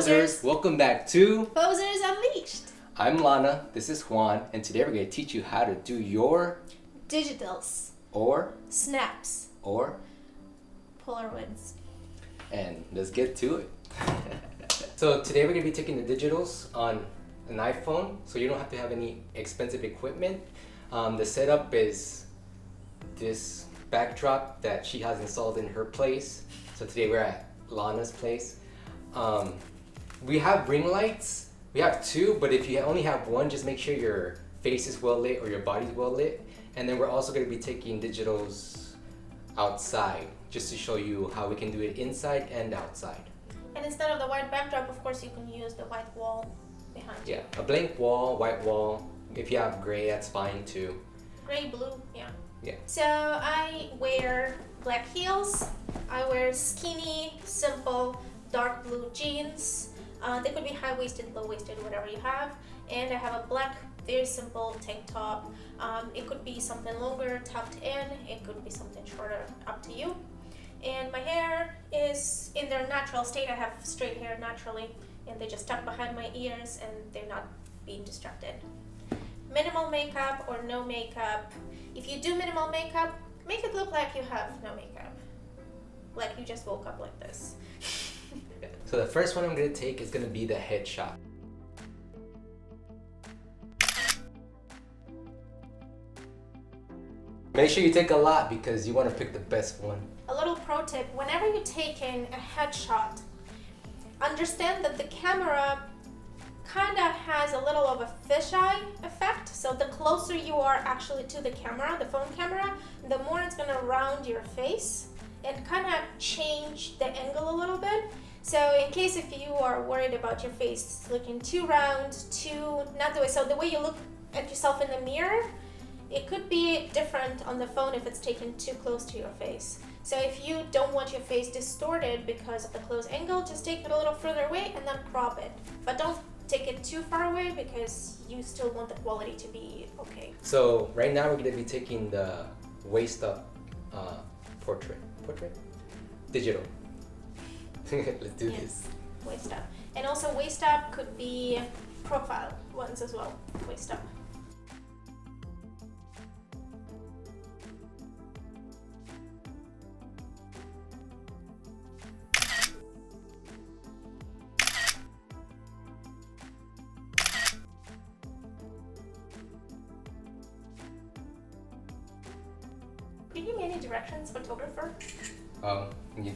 Posers! Welcome back to Posers Unleashed. I'm Lana, this is Juan, and today we're going to teach you how to do your Digitals. or Snaps. or Polaroids. and let's get to it. So today we're going to be taking the digitals on an iPhone, so you don't have to have any expensive equipment. The setup is this backdrop that she has installed in her place. So today we're at Lana's place. We have ring lights. We have two, but if you only have one, just make sure your face is well lit or your body's well lit. And then we're also going to be taking digitals outside, just to show you how we can do it inside and outside. And instead of the white backdrop, of course, you can use the white wall behind you. Yeah, a blank wall, white wall. If you have gray, that's fine too. Gray, blue, yeah. Yeah. So I wear black heels. I wear skinny, simple, dark blue jeans. They could be high-waisted, low-waisted, whatever you have. And I have a black, very simple tank top. It could be something longer, tucked in. It could be something shorter, up to you. And my hair is in their natural state. I have straight hair naturally, and they just tuck behind my ears, and they're not being distracted. Minimal makeup or no makeup. If you do minimal makeup, make it look like you have no makeup. Like you just woke up like this. So the first one I'm going to take is going to be the headshot. Make sure you take a lot because you want to pick the best one. A little pro tip, whenever you're taking a headshot, understand that the camera kind of has a little of a fisheye effect. So the closer you are actually to the camera, the phone camera, the more it's going to round your face and kind of change the angle a little bit. So in case if you are worried about your face looking too round, too not the way, so the way you look at yourself in the mirror, it could be different on the phone if it's taken too close to your face. So if you don't want your face distorted because of the close angle, just take it a little further away and then crop it. But don't take it too far away because you still want the quality to be okay. So right now we're going to be taking the waist up portrait? Digital. Let's do this. Waist up. And also waist up could be profile ones as well. Waist up. Do you give me any directions, photographer? You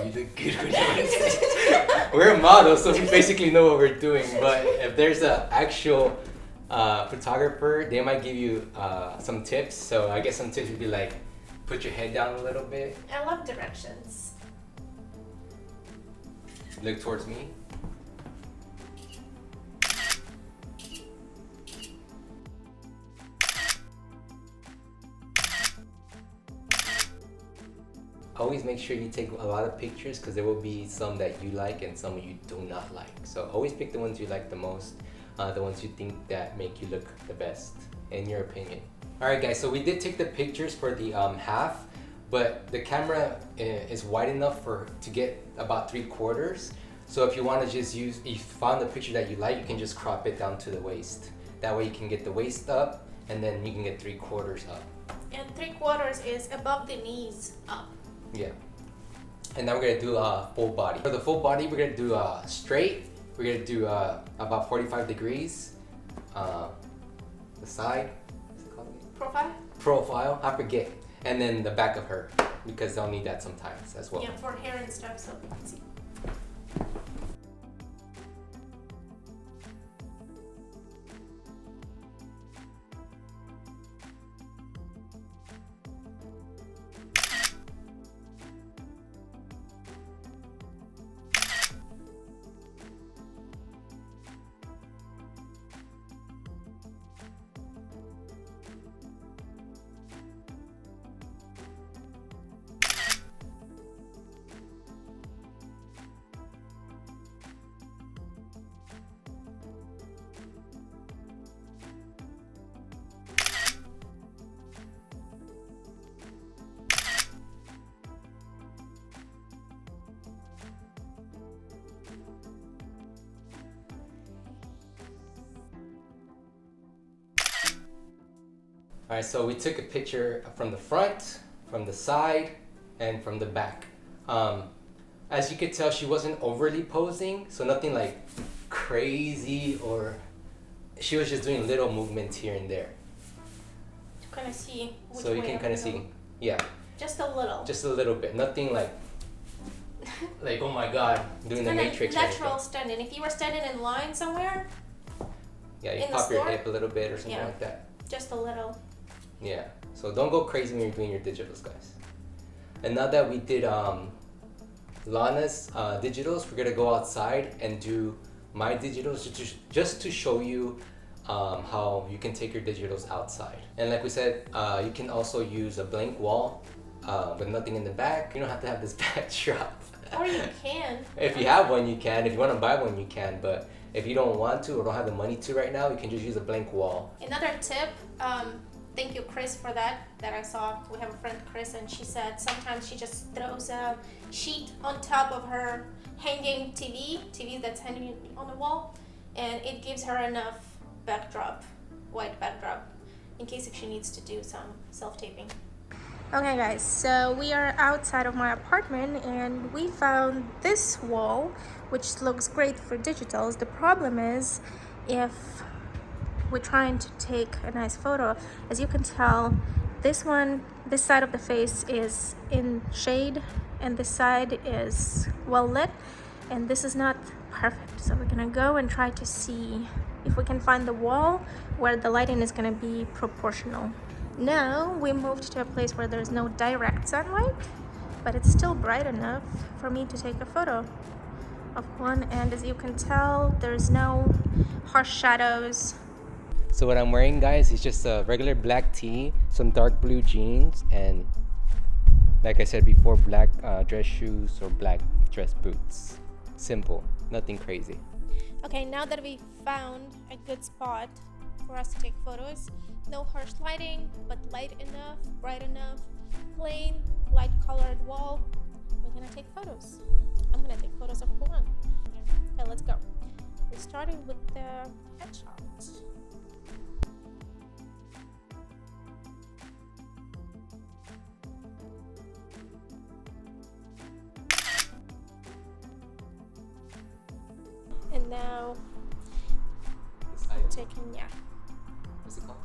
look good with this. We're a model, so we basically know what we're doing. But if there's an actual photographer, they might give you some tips. So I guess some tips would be like, put your head down a little bit. I love directions. Look towards me. Always make sure you take a lot of pictures because there will be some that you like and some you do not like. So always pick the ones you like the most, the ones you think that make you look the best, in your opinion. Alright guys, so we did take the pictures for the half, but the camera is wide enough to get about 3/4. So if you want to just use, if you found the picture that you like, you can just crop it down to the waist. That way you can get the waist up and then you can get 3/4 up. And 3/4 is above the knees up. Yeah. And now we're going to do full body. For the full body, we're going to do straight. We're going to do about 45 degrees. The side, what's it called again? Profile? Profile, I forget. And then the back of her, because they'll need that sometimes as well. Yeah, for hair and stuff, so you can see. All right, so we took a picture from the front, from the side, and from the back. As you could tell, she wasn't overly posing, so nothing like crazy, or she was just doing little movements here and there. To kind of see which So you way can I'm kind of going. see, yeah, Just a little. just a little bit. Nothing like oh my God, doing the Kinda Matrix. or natural anything. standing. If you were standing in line somewhere, Yeah, you in the pop your store? hip a little bit or something Yeah. like that. just a little. Yeah, so don't go crazy when you're doing your digitals, guys. And now that we did Lana's digitals, we're gonna go outside and do my digitals just to show you how you can take your digitals outside. And like we said, you can also use a blank wall with nothing in the back. You don't have to have this backdrop. Or you can. If you have one, you can. If you want to buy one, you can. But if you don't want to or don't have the money to right now, you can just use a blank wall. Another tip, thank you Chris for that I saw. We have a friend Chris, and she said sometimes she just throws a sheet on top of her hanging TV that's hanging on the wall, and it gives her enough backdrop, white backdrop, in case if she needs to do some self-taping. Okay guys, so we are outside of my apartment and we found this wall which looks great for digitals. The problem is if we're trying to take a nice photo, as you can tell, this side of the face is in shade and this side is well lit, and this is not perfect. So we're gonna go and try to see if we can find the wall where the lighting is gonna be proportional. Now we moved to a place where there's no direct sunlight, but it's still bright enough for me to take a photo of one, and as you can tell, there's no harsh shadows. So what I'm wearing, guys, is just a regular black tee, some dark blue jeans, and like I said before, black dress shoes or black dress boots. Simple, nothing crazy. Okay, now that we found a good spot for us to take photos, no harsh lighting, but light enough, bright enough, plain light colored wall, we're gonna take photos. I'm gonna take photos of Juan. Okay, let's go. We're starting with the headshot. And now we're taking, What's it called?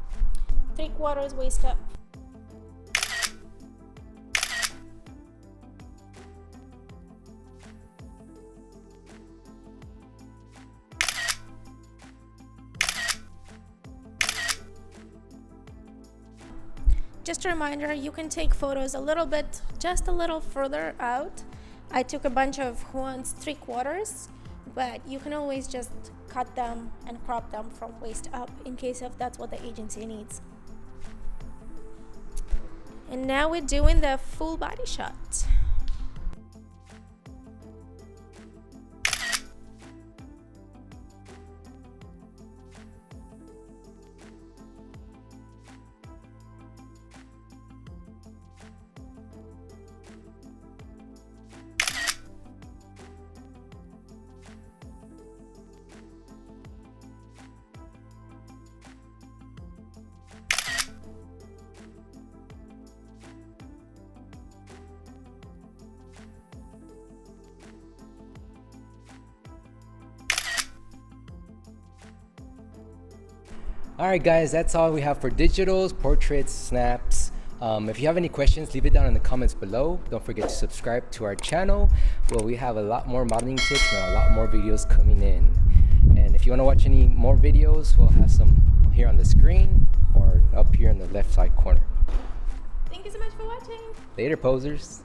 3/4 waist up. Just a reminder, you can take photos a little bit, just a little further out. I took a bunch of Juan's 3/4, but you can always just cut them and crop them from waist up in case if that's what the agency needs. And now we're doing the full body shot. Alright guys, that's all we have for digitals, portraits, snaps. If you have any questions, leave it down in the comments below. Don't forget to subscribe to our channel, where we have a lot more modeling tips and a lot more videos coming in. And if you want to watch any more videos, we'll have some here on the screen or up here in the left side corner. Thank you so much for watching. Later, posers.